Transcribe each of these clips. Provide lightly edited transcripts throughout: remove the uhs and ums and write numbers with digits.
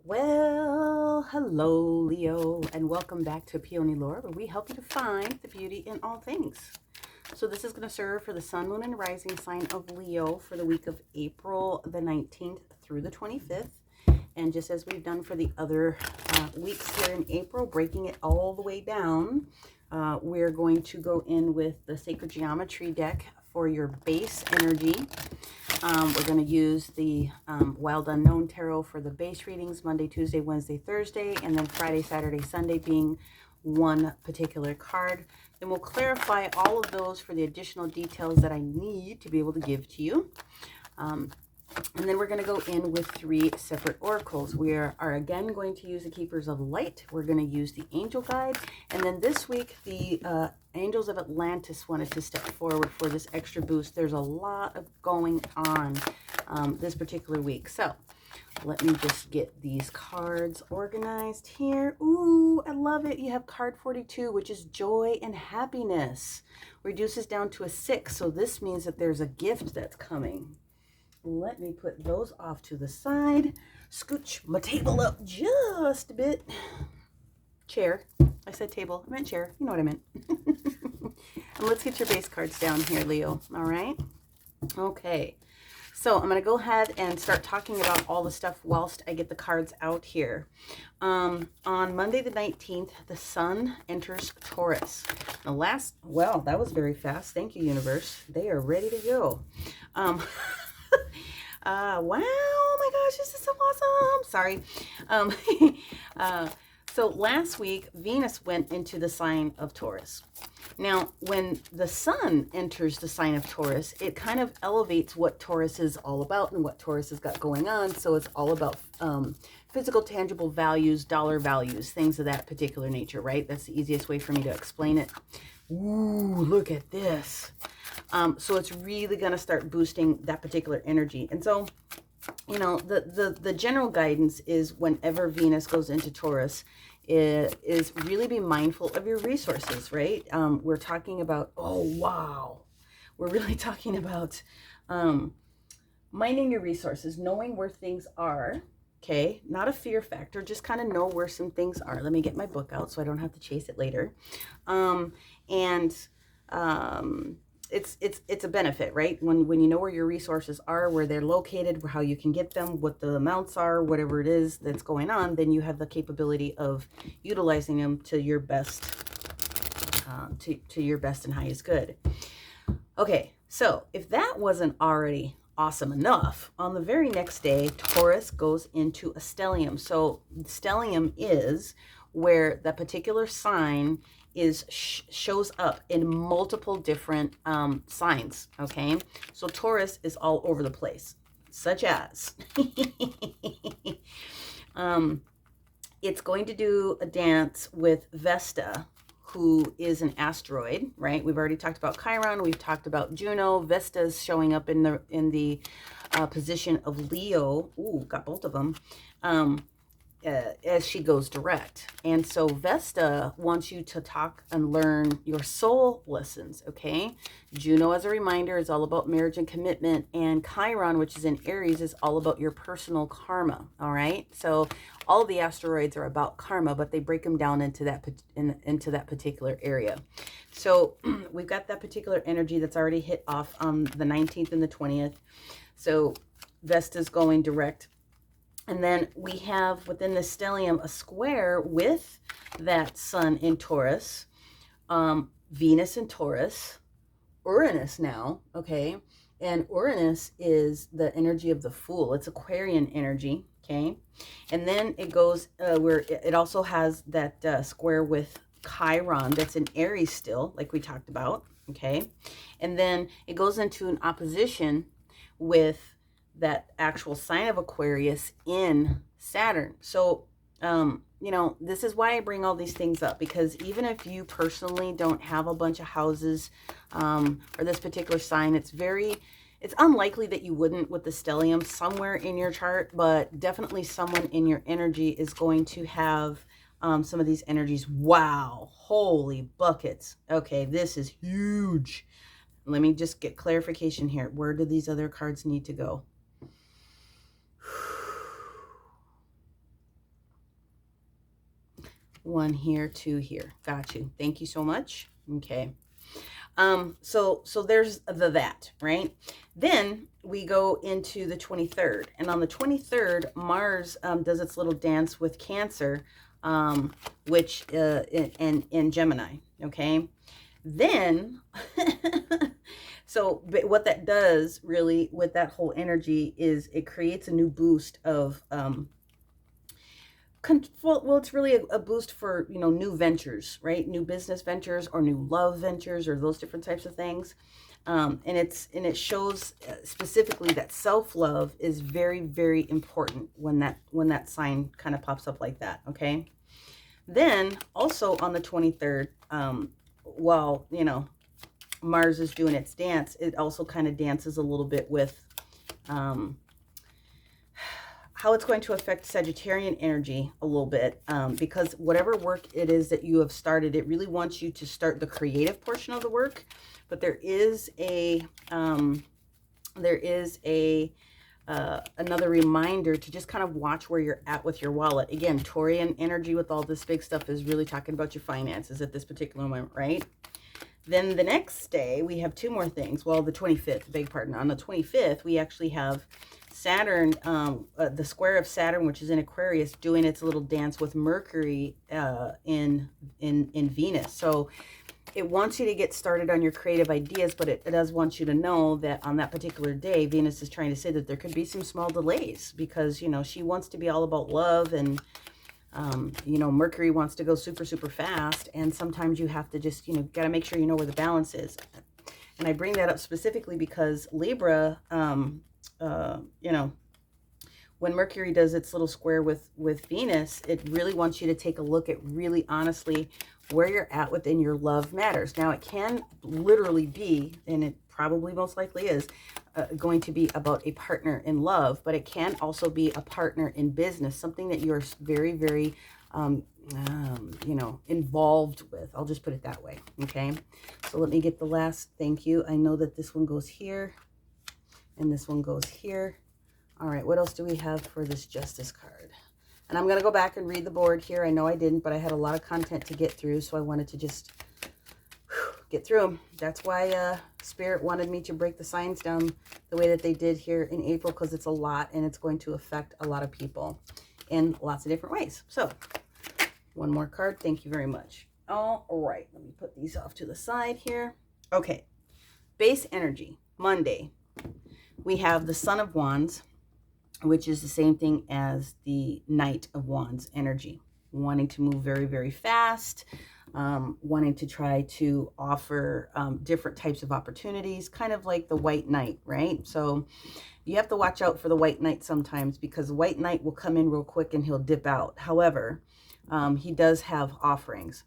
Well, hello, Leo, and welcome back to PeonyLore, where we help you to find the beauty in all things. So this is going to serve for the sun, moon, and rising sign of Leo for the week of April the 19th through the 25th. And just as we've done for the other weeks here in April, breaking it all the way down, we're going to go in with the Sacred Geometry deck for your base energy. We're going to use the Wild Unknown Tarot for the base readings, Monday, Tuesday, Wednesday, Thursday, and then Friday, Saturday, Sunday being one particular card. Then we'll clarify all of those for the additional details that I need to be able to give to you. And then we're going to go in with 3 separate oracles. We are again going to use the Keepers of Light. We're going to use the Angel Guide. And then this week, the Angels of Atlantis wanted to step forward for this extra boost. There's a lot of going on this particular week. So let me just get these cards organized here. Ooh, I love it. You have card 42, which is joy and happiness. Reduces down to a 6. So this means that there's a gift that's coming. Let me put those off to the side. Scooch my table up just a bit. Chair. I said table. I meant chair. You know what I meant. And let's get your base cards down here, Leo. All right? Okay. So I'm going to go ahead and start talking about all the stuff whilst I get the cards out here. On Monday the 19th, the sun enters Taurus. Well, that was very fast. Thank you, universe. They are ready to go. Wow, oh my gosh, this is so awesome. Sorry. So last week, Venus went into the sign of Taurus. Now, when the sun enters the sign of Taurus, it kind of elevates what Taurus is all about and what Taurus has got going on. So it's all about physical, tangible values, dollar values, things of that particular nature, right? That's the easiest way for me to explain it. Ooh, look at this. So it's really going to start boosting that particular energy. And so, you know, the general guidance is whenever Venus goes into Taurus, is really be mindful of your resources, right? We're talking about, oh, wow. We're really talking about minding your resources, knowing where things are, okay? Not a fear factor, just kind of know where some things are. Let me get my book out so I don't have to chase it later. It's a benefit, right? When you know where your resources are, where they're located, how you can get them, what the amounts are, whatever it is that's going on, then you have the capability of utilizing them to your best, to your best and highest good. Okay, so if that wasn't already awesome enough, on the very next day, Taurus goes into a stellium. So stellium is where that particular sign shows up in multiple different signs, okay? So Taurus is all over the place, such as it's going to do a dance with Vesta, who is an asteroid, right? We've already talked about Chiron, we've talked about Juno. Vesta's showing up in the position of Leo. Ooh, got both of them. As she goes direct. And so Vesta wants you to talk and learn your soul lessons, okay? Juno, as a reminder, is all about marriage and commitment, and Chiron, which is in Aries, is all about your personal karma, all right? So all the asteroids are about karma, but they break them down into that particular area. So we've got that particular energy that's already hit off on the 19th and the 20th. So Vesta's going direct. And then we have within the stellium a square with that sun in Taurus, Venus in Taurus, Uranus now, okay? And Uranus is the energy of the Fool. It's Aquarian energy, okay? And then it goes where it also has that square with Chiron that's in Aries still, like we talked about, okay? And then it goes into an opposition with that actual sign of Aquarius in Saturn. So, you know, this is why I bring all these things up, because even if you personally don't have a bunch of houses or this particular sign, it's unlikely that you wouldn't with the stellium somewhere in your chart, but definitely someone in your energy is going to have some of these energies. Wow, holy buckets. Okay, this is huge. Let me just get clarification here. Where do these other cards need to go? 1 here, 2 here. Got you. Thank you so much. Okay. So there's that, right? Then we go into the 23rd, and on the 23rd, Mars does its little dance with Cancer, which in Gemini. Okay. Then, so what that does really with that whole energy is it creates a new boost of well, it's really a boost for, new ventures, right? New business ventures or new love ventures or those different types of things. And it shows specifically that self-love is very, very important when that sign kind of pops up like that. Okay. Then also on the 23rd, while, Mars is doing its dance, it also kind of dances a little bit with, how it's going to affect Sagittarian energy a little bit, because whatever work it is that you have started, it really wants you to start the creative portion of the work. But there is another reminder to just kind of watch where you're at with your wallet. Again, Taurian energy with all this big stuff is really talking about your finances at this particular moment, right? Then the next day, we have 2 more things. Well, the 25th, beg pardon. On the 25th, we actually have Saturn, the square of Saturn, which is in Aquarius, doing its little dance with Mercury in Venus. So it wants you to get started on your creative ideas, but it does want you to know that on that particular day, Venus is trying to say that there could be some small delays because, she wants to be all about love, and Mercury wants to go super, super fast. And sometimes you have to just, got to make sure you know where the balance is. And I bring that up specifically because Libra, when Mercury does its little square with Venus, it really wants you to take a look at really honestly where you're at within your love matters. Now, it can literally be, and it probably most likely is, going to be about a partner in love, but it can also be a partner in business, something that you're very, very, involved with. I'll just put it that way. Okay. So let me get the last thank you. I know that this one goes here and this one goes here. All right. What else do we have for this Justice card? And I'm going to go back and read the board here. I know I didn't, but I had a lot of content to get through, so I wanted to just get through them. That's why Spirit wanted me to break the signs down the way that they did here in April, because it's a lot and it's going to affect a lot of people in lots of different ways. So one more card. Thank you very much. All right. Let me put these off to the side here. Okay. Base energy. Monday. We have the Son of Wands, which is the same thing as the Knight of Wands energy. Wanting to move very, very fast. Wanting to try to offer different types of opportunities, kind of like the White Knight, right? So you have to watch out for the White Knight sometimes, because the White Knight will come in real quick and he'll dip out. However, he does have offerings.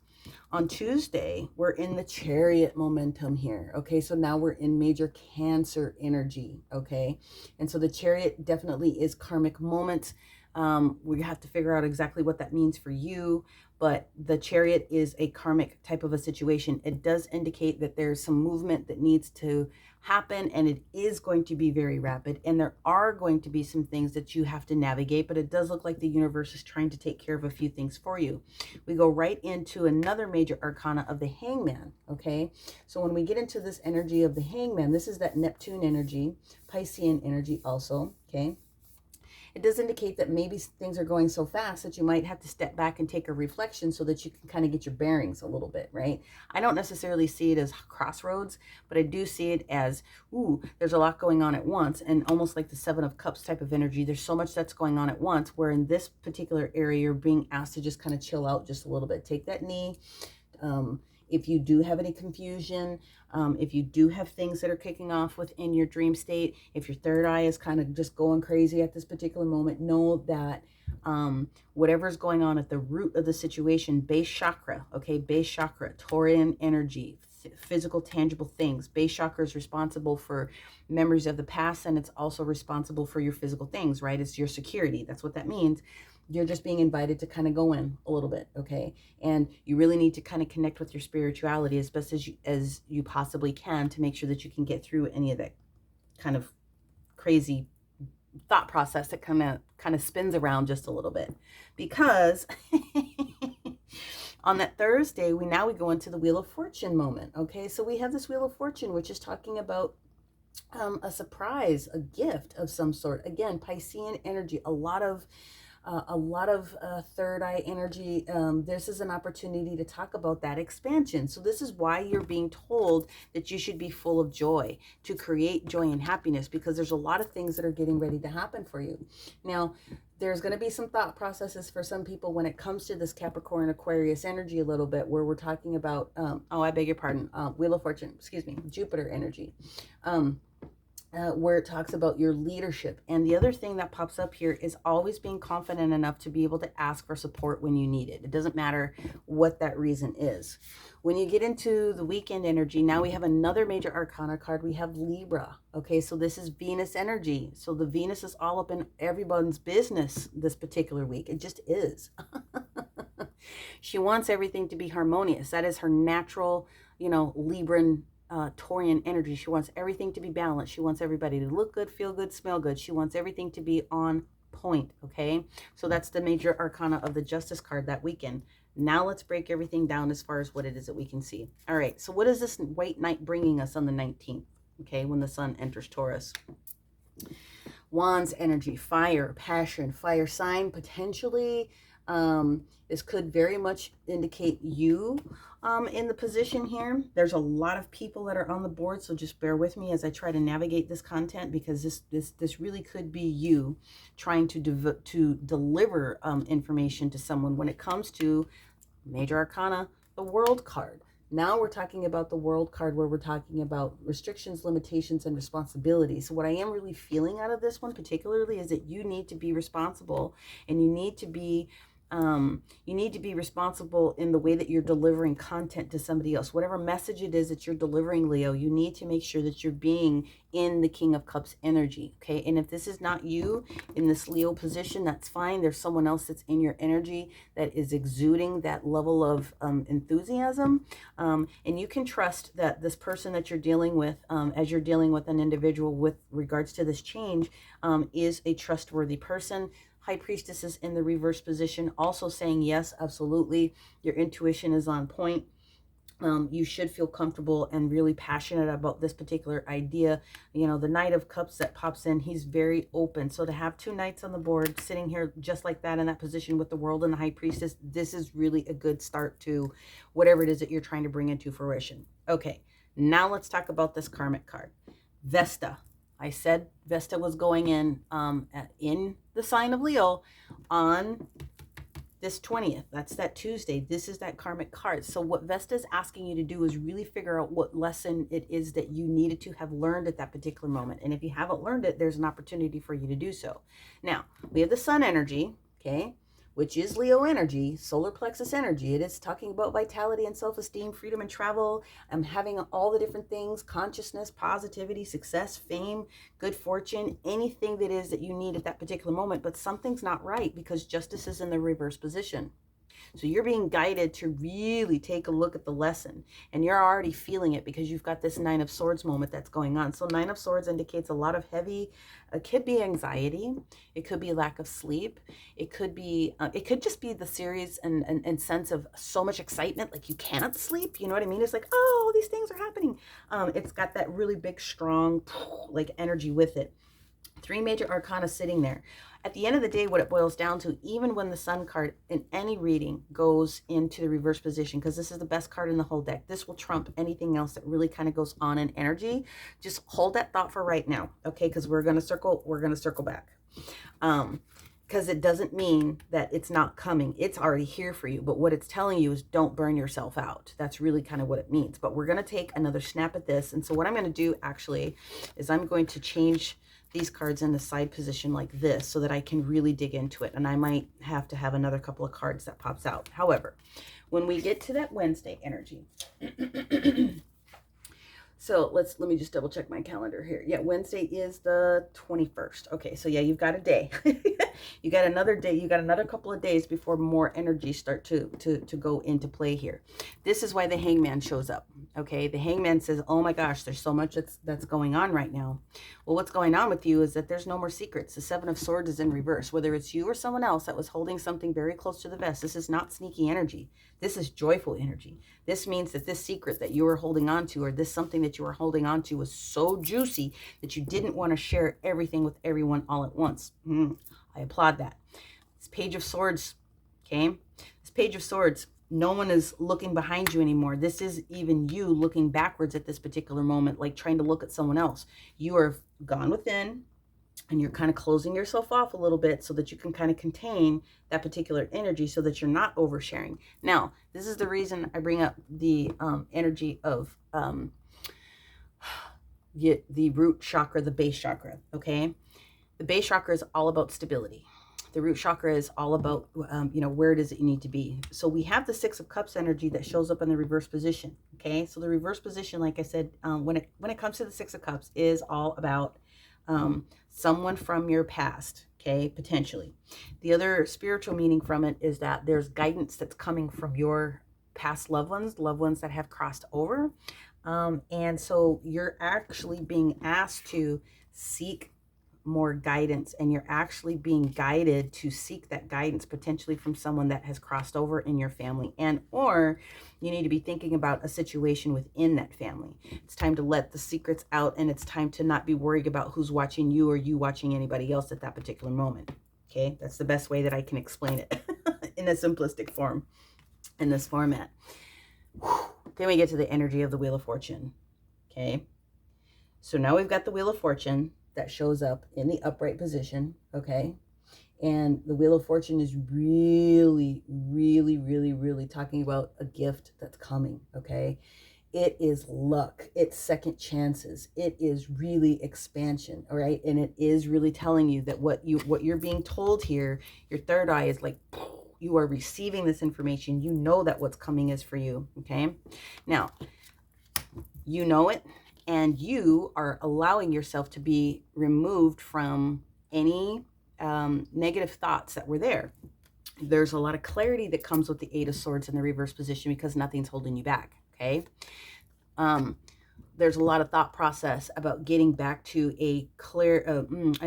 On Tuesday, we're in the Chariot momentum here. Okay, so now we're in major Cancer energy. Okay, and so the Chariot definitely is karmic moments. We have to figure out exactly what that means for you, but the Chariot is a karmic type of a situation. It does indicate that there's some movement that needs to happen, and it is going to be very rapid, and there are going to be some things that you have to navigate, but it does look like the universe is trying to take care of a few things for you. We go right into another major arcana of the Hangman. Okay, so when we get into this energy of the Hangman, this is that Neptune energy, Piscean energy also. Okay, it does indicate that maybe things are going so fast that you might have to step back and take a reflection so that you can kind of get your bearings a little bit, right? I don't necessarily see it as crossroads, but I do see it as, ooh, there's a lot going on at once, and almost like the Seven of Cups type of energy. There's so much that's going on at once, where in this particular area, you're being asked to just kind of chill out just a little bit. Take that knee. If you do have any confusion, if you do have things that are kicking off within your dream state, if your third eye is kind of just going crazy at this particular moment, know that whatever's going on at the root of the situation, base chakra, okay, base chakra, Taurian energy, physical, tangible things. Base chakra is responsible for memories of the past, and it's also responsible for your physical things, right? It's your security. That's what that means. You're just being invited to kind of go in a little bit, okay? And you really need to kind of connect with your spirituality as best as you possibly can to make sure that you can get through any of that kind of crazy thought process that kind of spins around just a little bit. Because On that Thursday, we go into the Wheel of Fortune moment. Okay, so we have this Wheel of Fortune, which is talking about a surprise, a gift of some sort. Again, Piscean energy, a lot of third eye energy. This is an opportunity to talk about that expansion. So this is why you're being told that you should be full of joy, to create joy and happiness, because there's a lot of things that are getting ready to happen for you. Now, there's going to be some thought processes for some people when it comes to this Capricorn Aquarius energy a little bit, where we're talking about, I beg your pardon, Wheel of Fortune, excuse me, Jupiter energy. Where it talks about your leadership. And the other thing that pops up here is always being confident enough to be able to ask for support when you need it. It doesn't matter what that reason is. When you get into the weekend energy, now we have another major arcana card. We have Libra. Okay, so this is Venus energy. So the Venus is all up in everyone's business this particular week. It just is. She wants everything to be harmonious. That is her natural, Libran Taurian energy. She wants everything to be balanced. She wants everybody to look good, feel good, smell good. She wants everything to be on point. Okay, so that's the major arcana of the Justice card that weekend. Now let's break everything down as far as what it is that we can see. All right, so what is this white knight bringing us on the 19th? Okay, when the sun enters Taurus. Wands energy, fire, passion, fire sign, potentially. This could very much indicate you in the position here. There's a lot of people that are on the board, so just bear with me as I try to navigate this content, because this really could be you trying to deliver information to someone when it comes to major arcana, the World card. Now we're talking about the World card, where we're talking about restrictions, limitations, and responsibilities. So what I am really feeling out of this one particularly is that you need to be responsible, and you need to be responsible in the way that you're delivering content to somebody else. Whatever message it is that you're delivering, Leo, you need to make sure that you're being in the King of Cups energy, okay? And if this is not you in this Leo position, that's fine. There's someone else that's in your energy that is exuding that level of enthusiasm. And you can trust that this person that you're dealing with, as you're dealing with an individual with regards to this change, is a trustworthy person. High Priestess is in the reverse position, also saying, yes, absolutely. Your intuition is on point. You should feel comfortable and really passionate about this particular idea. The Knight of Cups that pops in, he's very open. So to have two knights on the board sitting here just like that in that position with the World and the High Priestess, this is really a good start to whatever it is that you're trying to bring into fruition. Okay, now let's talk about this karmic card. Vesta. I said Vesta was going in the sign of Leo on this 20th. That's that Tuesday. This is that karmic card. So what Vesta is asking you to do is really figure out what lesson it is that you needed to have learned at that particular moment. And if you haven't learned it, there's an opportunity for you to do so. Now, we have the sun energy, okay, which is Leo energy, solar plexus energy. It is talking about vitality and self-esteem, freedom and travel, having all the different things, consciousness, positivity, success, fame, good fortune, anything that is that you need at that particular moment. But something's not right because Justice is in the reverse position. So you're being guided to really take a look at the lesson, and you're already feeling it because you've got this Nine of Swords moment that's going on. So Nine of Swords indicates a lot of heavy, it could be anxiety, it could be lack of sleep, it could just be the series and sense of so much excitement, like you cannot sleep, you know what I mean? It's like, oh, all these things are happening. It's got that really big, strong, like energy with it. Three major arcana sitting there. At the end of the day, what it boils down to, even when the Sun card in any reading goes into the reverse position, because this is the best card in the whole deck, this will trump anything else that really kind of goes on in energy. Just hold that thought for right now, okay? Because we're gonna circle back. Because it doesn't mean that it's not coming. It's already here for you. But what it's telling you is don't burn yourself out. That's really kind of what it means. But we're going to take another snap at this. And so what I'm going to do actually is I'm going to change these cards in the side position like this so that I can really dig into it. And I might have to have another couple of cards that pops out. However, when we get to that Wednesday energy, So let me just double check my calendar here. Yeah, Wednesday is the 21st. Okay, so yeah, you've got a day. You got another day. You got another couple of days before more energies start to go into play here. This is why the hangman shows up. Okay, the hangman says, "Oh my gosh, there's so much that's going on right now." Well, what's going on with you is that there's no more secrets. The Seven of Swords is in reverse. Whether it's you or someone else that was holding something very close to the vest, this is not sneaky energy. This is joyful energy. This means that this secret that you were holding on to, or this something that you were holding on to, was so juicy that you didn't want to share everything with everyone all at once. I applaud that. This Page of Swords, okay? This Page of Swords, no one is looking behind you anymore. This is even you looking backwards at this particular moment, like trying to look at someone else. You are gone within, and you're kind of closing yourself off a little bit so that you can kind of contain that particular energy so that you're not oversharing. Now, this is the reason I bring up the energy of the root chakra, the base chakra, okay? The base chakra is all about stability. The root chakra is all about, where it is that you need to be. So we have the Six of Cups energy that shows up in the reverse position, okay? So the reverse position, like I said, when it comes to the Six of Cups, is all about someone from your past, okay, potentially. The other spiritual meaning from it is that there's guidance that's coming from your past loved ones that have crossed over. And so you're actually being asked to seek more guidance, and you're actually being guided to seek that guidance potentially from someone that has crossed over in your family, and or you need to be thinking about a situation within that family. It's time to let the secrets out, and it's time to not be worried about who's watching you or you watching anybody else at that particular moment. Okay, that's the best way that I can explain it in a simplistic form in this format. Then we get to the energy of the Wheel of Fortune. Okay, so now we've got the Wheel of Fortune that shows up in the upright position, okay? And the Wheel of Fortune is really, really, really, really talking about a gift that's coming, okay? It is luck. It's second chances. It is really expansion, all right? And it is really telling you that what you're being told here, your third eye is like, you are receiving this information. You know that what's coming is for you, okay? Now, you know it, and you are allowing yourself to be removed from any negative thoughts that were there. There's a lot of clarity that comes with the Eight of Swords in the reverse position because nothing's holding you back, okay? There's a lot of thought process about getting back to a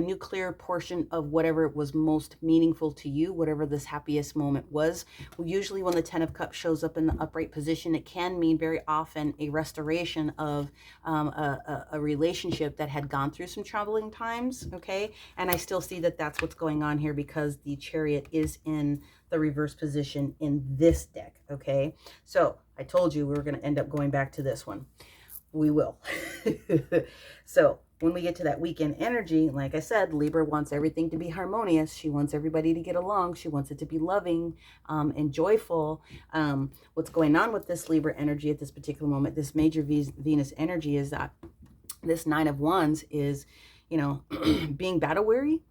new clear portion of whatever was most meaningful to you, whatever this happiest moment was. Usually when the Ten of Cups shows up in the upright position, it can mean very often a restoration of a relationship that had gone through some troubling times, okay? And I still see that that's what's going on here because the Chariot is in the reverse position in this deck, okay? So I told you we were going to end up going back to this one. We will. So when we get to that weekend energy, like I said, Libra wants everything to be harmonious. She wants everybody to get along. She wants it to be loving and joyful. What's going on with this Libra energy at this particular moment, this major Venus energy, is that this Nine of Wands is, being battle weary,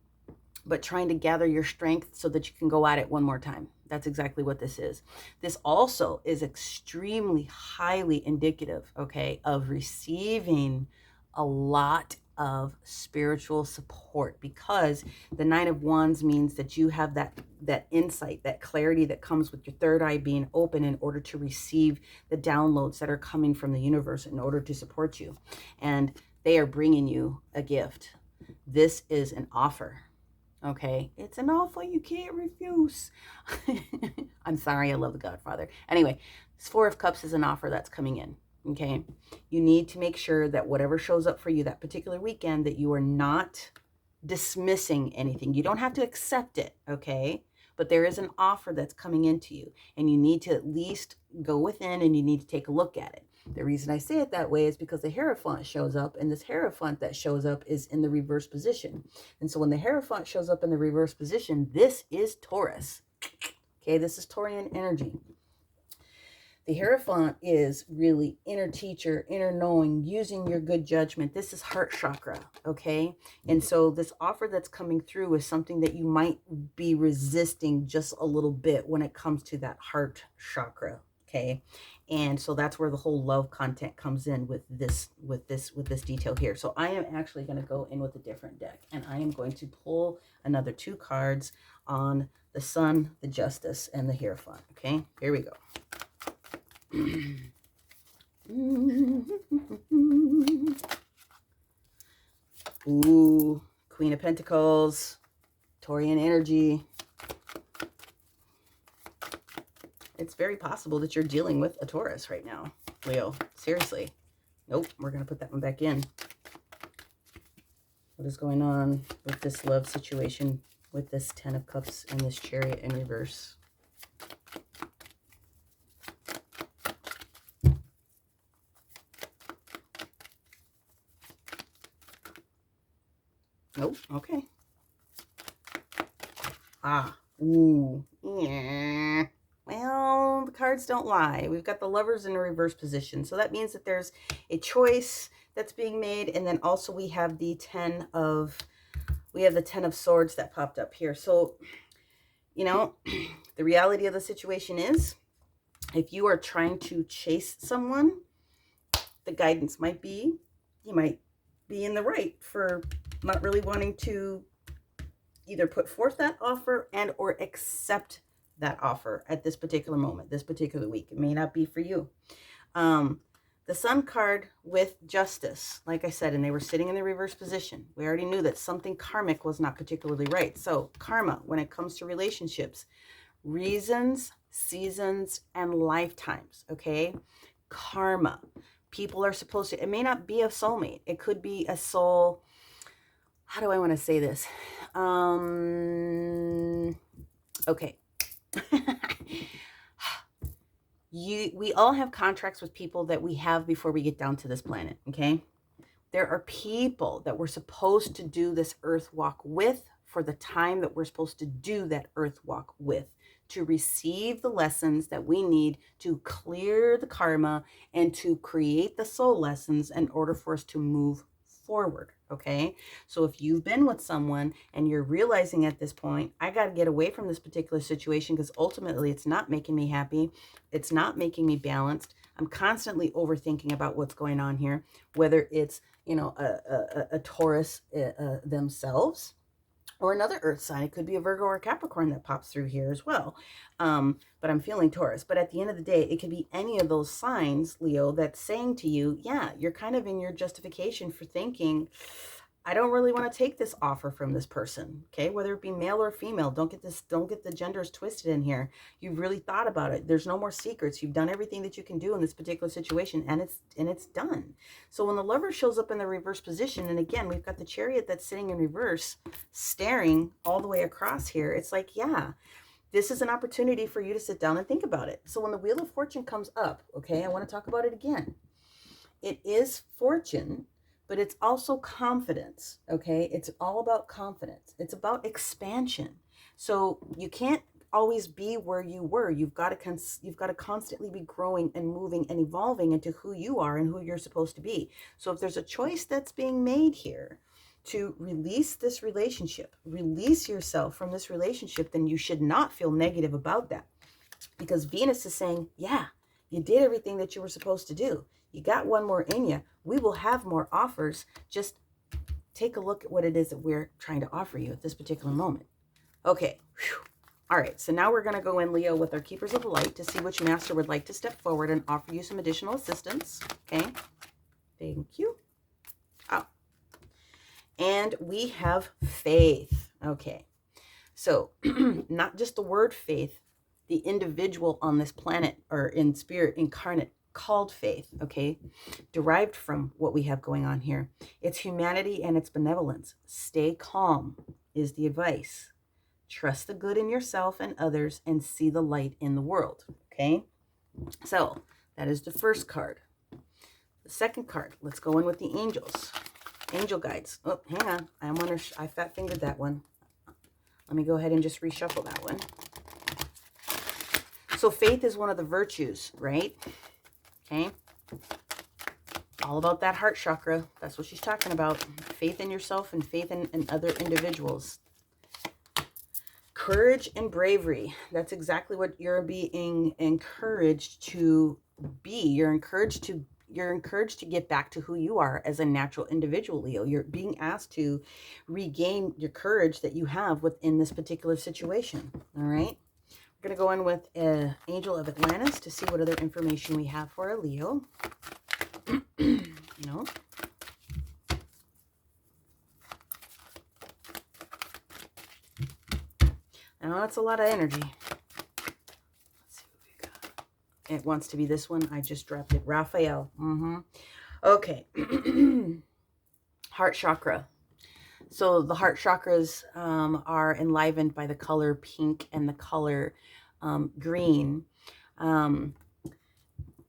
but trying to gather your strength so that you can go at it one more time. That's exactly what this is. This also is extremely highly indicative, okay, of receiving a lot of spiritual support, because the Nine of Wands means that you have that insight, that clarity that comes with your third eye being open in order to receive the downloads that are coming from the universe in order to support you. And they are bringing you a gift. This is an offer. Okay, it's an offer you can't refuse. I'm sorry, I love the Godfather. Anyway, this Four of Cups is an offer that's coming in. Okay, you need to make sure that whatever shows up for you that particular weekend, that you are not dismissing anything. You don't have to accept it, okay? But there is an offer that's coming into you, and you need to at least go within and you need to take a look at it. The reason I say it that way is because the Hierophant shows up, and this Hierophant that shows up is in the reverse position. And so when the Hierophant shows up in the reverse position, this is Taurus. Okay, this is Taurian energy. The Hierophant is really inner teacher, inner knowing, using your good judgment. This is heart chakra, okay? And so this offer that's coming through is something that you might be resisting just a little bit when it comes to that heart chakra, okay? And so that's where the whole love content comes in with this detail here. So I am actually going to go in with a different deck, and I am going to pull another 2 cards on the Sun, the Justice, and the Hierophant. Okay, here we go. Ooh, Queen of Pentacles, Taurian energy. It's very possible that you're dealing with a Taurus right now, Leo. Seriously. Nope, we're going to put that one back in. What is going on with this love situation with this 10 of Cups and this Chariot in reverse? Nope, okay. Ah, ooh, yeah. Well, the cards don't lie. We've got the Lovers in a reverse position. So that means that there's a choice that's being made. And then also we have the 10 of Swords that popped up here. So, you know, the reality of the situation is, if you are trying to chase someone, the guidance might be, you might be in the right for not really wanting to either put forth that offer and or accept that offer at this particular moment, this particular week. It may not be for you. The Sun card with Justice, like I said, and they were sitting in the reverse position. We already knew that something karmic was not particularly right. So karma, when it comes to relationships, reasons, seasons, and lifetimes, okay? Karma. People are supposed to, it may not be a soulmate. It could be a soul. How do I want to say this? Okay. We all have contracts with people that we have before we get down to this planet, okay? There are people that we're supposed to do this earth walk with for the time that we're supposed to do that earth walk with, to receive the lessons that we need to clear the karma and to create the soul lessons in order for us to move forward, okay? So if you've been with someone and you're realizing at this point, I got to get away from this particular situation because ultimately it's not making me happy. It's not making me balanced. I'm constantly overthinking about what's going on here, whether it's, you know, a Taurus themselves, or another earth sign. It could be a Virgo or a Capricorn that pops through here as well. But I'm feeling Taurus. But at the end of the day, it could be any of those signs, Leo, that's saying to you, yeah, you're kind of in your justification for thinking, I don't really want to take this offer from this person. Okay, whether it be male or female, don't get the genders twisted in here. You've really thought about it. There's no more secrets. You've done everything that you can do in this particular situation, and it's done. So when the Lover shows up in the reverse position, and again, we've got the Chariot that's sitting in reverse, staring all the way across here. It's like, yeah, this is an opportunity for you to sit down and think about it. So when the Wheel of Fortune comes up, okay, I want to talk about it again. It is fortune, but it's also confidence, okay? It's all about confidence. It's about expansion. So you can't always be where you were. You've got to constantly be growing and moving and evolving into who you are and who you're supposed to be. So if there's a choice that's being made here to release this relationship, release yourself from this relationship, then you should not feel negative about that. Because Venus is saying, yeah, you did everything that you were supposed to do. You got one more in you. We will have more offers. Just take a look at what it is that we're trying to offer you at this particular moment. Okay. Whew. All right. So now we're going to go in, Leo, with our Keepers of the Light to see which master would like to step forward and offer you some additional assistance. Okay. Thank you. Oh. And we have faith. Okay. So not just the word faith, the individual on this planet or in spirit incarnate called faith, okay, derived from what we have going on here. It's humanity and it's benevolence. Stay calm is the advice. Trust the good in yourself and others and see the light in the world, okay? So that is the first card. The second card, let's go in with the angels. Angel guides. Oh, hang on. I fat fingered that one. Let me go ahead and just reshuffle that one. So faith is one of the virtues, right? Okay. All about that heart chakra. That's what she's talking about. Faith in yourself and faith in other individuals. Courage and bravery. That's exactly what you're being encouraged to be. You're encouraged to get back to who you are as a natural individual, Leo. You're being asked to regain your courage that you have within this particular situation. All right. We're going to go in with Angel of Atlantis to see what other information we have for a Leo. No. Now that's a lot of energy. Let's see what we got. It wants to be this one. I just dropped it. Raphael. Okay. Heart chakra. So the heart chakras are enlivened by the color pink and the color green.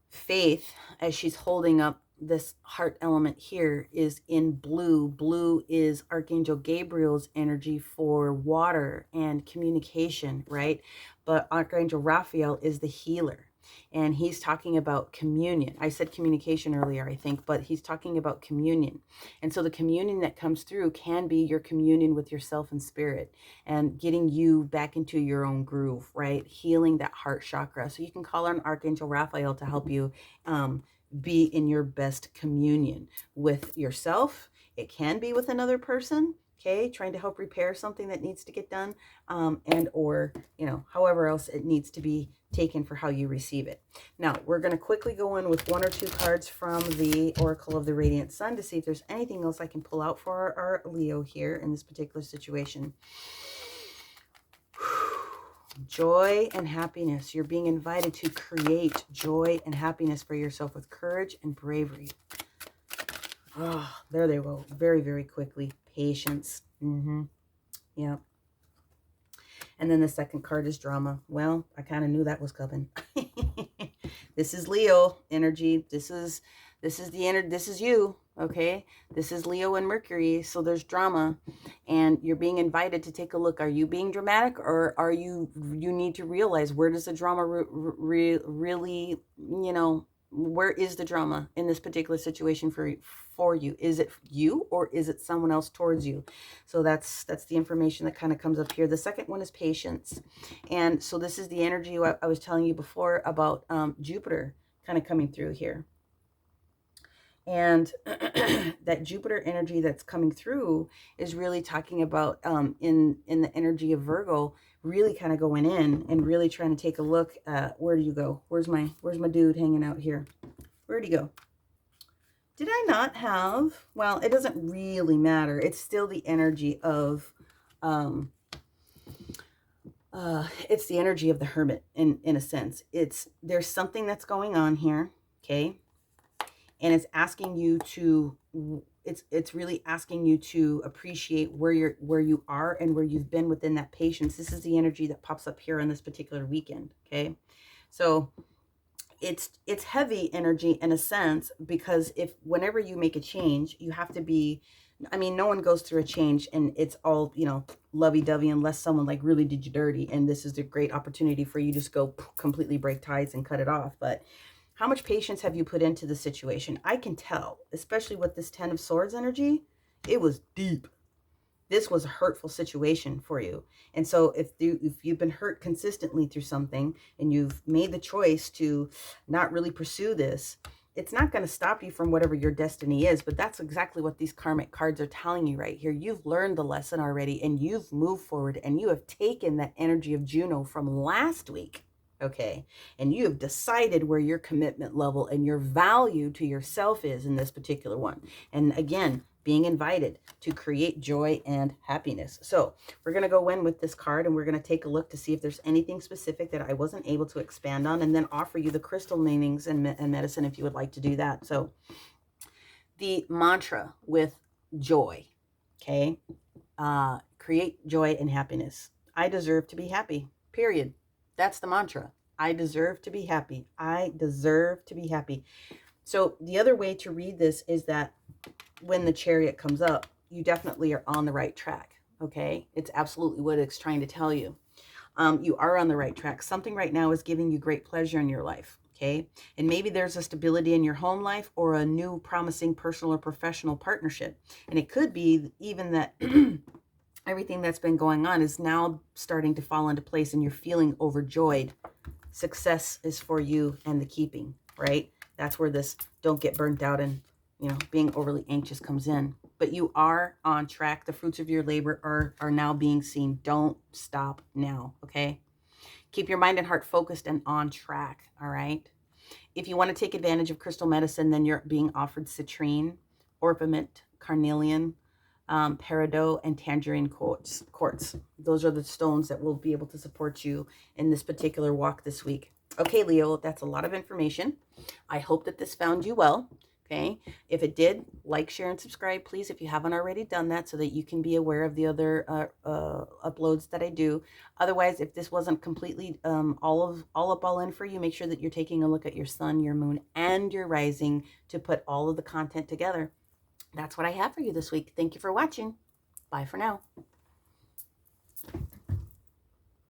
Faith, as she's holding up this heart element here, is in blue. Blue is Archangel Gabriel's energy for water and communication, right? But Archangel Raphael is the healer. And he's talking about communion. I said communication earlier, I think, but he's talking about communion. And so the communion that comes through can be your communion with yourself and spirit and getting you back into your own groove, right? Healing that heart chakra. So you can call on Archangel Raphael to help you be in your best communion with yourself. It can be with another person, okay, trying to help repair something that needs to get done, and or, you know, however else it needs to be taken for how you receive it. Now, we're going to quickly go in with 1 or 2 cards from the Oracle of the Radiant Sun to see if there's anything else I can pull out for our Leo here in this particular situation. Joy and happiness. You're being invited to create joy and happiness for yourself with courage and bravery. Oh, there they go. Very, very quickly. Patience. Yeah. And then the second card is drama. Well, I kind of knew that was coming. This is Leo energy. This is you, okay? This is Leo and Mercury, so there's drama, and you're being invited to take a look. Are you being dramatic, or are you need to realize, where does the drama really, you know, where is the drama in this particular situation for you? Is it you, or is it someone else towards you? So that's the information that kind of comes up here. The second one is patience. And so this is the energy I was telling you before about Jupiter kind of coming through here. And that Jupiter energy that's coming through is really talking about in the energy of Virgo, really kind of going in and really trying to take a look at, where do you go? Where's my dude hanging out here? Where'd he go? Did I not have? Well, it doesn't really matter. It's still the energy of it's the energy of the Hermit in a sense. There's something that's going on here, okay? And it's asking you to, it's really asking you to appreciate where you are and where you've been within that patience. This is the energy that pops up here on this particular weekend, okay? So it's heavy energy in a sense, because whenever you make a change, you have to be, I mean, no one goes through a change and it's all, you know, lovey-dovey, unless someone like really did you dirty, and this is a great opportunity for you to just go completely break ties and cut it off. But how much patience have you put into the situation? I can tell, especially with this 10 of Swords energy, it was deep. This was a hurtful situation for you. And so if you've been hurt consistently through something and you've made the choice to not really pursue this, it's not going to stop you from whatever your destiny is. But that's exactly what these karmic cards are telling you right here. You've learned the lesson already, and you've moved forward, and you have taken that energy of Juno from last week. Okay, and you have decided where your commitment level and your value to yourself is in this particular one. And again, being invited to create joy and happiness. So we're going to go in with this card, and we're going to take a look to see if there's anything specific that I wasn't able to expand on, and then offer you the crystal meanings and medicine if you would like to do that. So the mantra with joy, okay, create joy and happiness. I deserve to be happy, period. That's the mantra. I deserve to be happy. I deserve to be happy. So the other way to read this is that when the Chariot comes up, you definitely are on the right track. Okay. It's absolutely what it's trying to tell you. You are on the right track. Something right now is giving you great pleasure in your life. Okay. And maybe there's a stability in your home life, or a new promising personal or professional partnership. And it could be even that everything that's been going on is now starting to fall into place, and you're feeling overjoyed. Success is for you and the keeping, right? That's where this don't get burnt out and, being overly anxious comes in. But you are on track. The fruits of your labor are now being seen. Don't stop now, okay? Keep your mind and heart focused and on track, all right? If you want to take advantage of crystal medicine, then you're being offered citrine, orpiment, carnelian, peridot, and tangerine quartz. Those are the stones that will be able to support you in this particular walk this week. Okay, Leo, that's a lot of information. I hope that this found you well. Okay, if it did, like, share, and subscribe, please, if you haven't already done that, so that you can be aware of the other uploads that I do. Otherwise, if this wasn't completely all in for you, make sure that you're taking a look at your sun, your moon, and your rising to put all of the content together. That's what I have for you this week. Thank you for watching. Bye for now.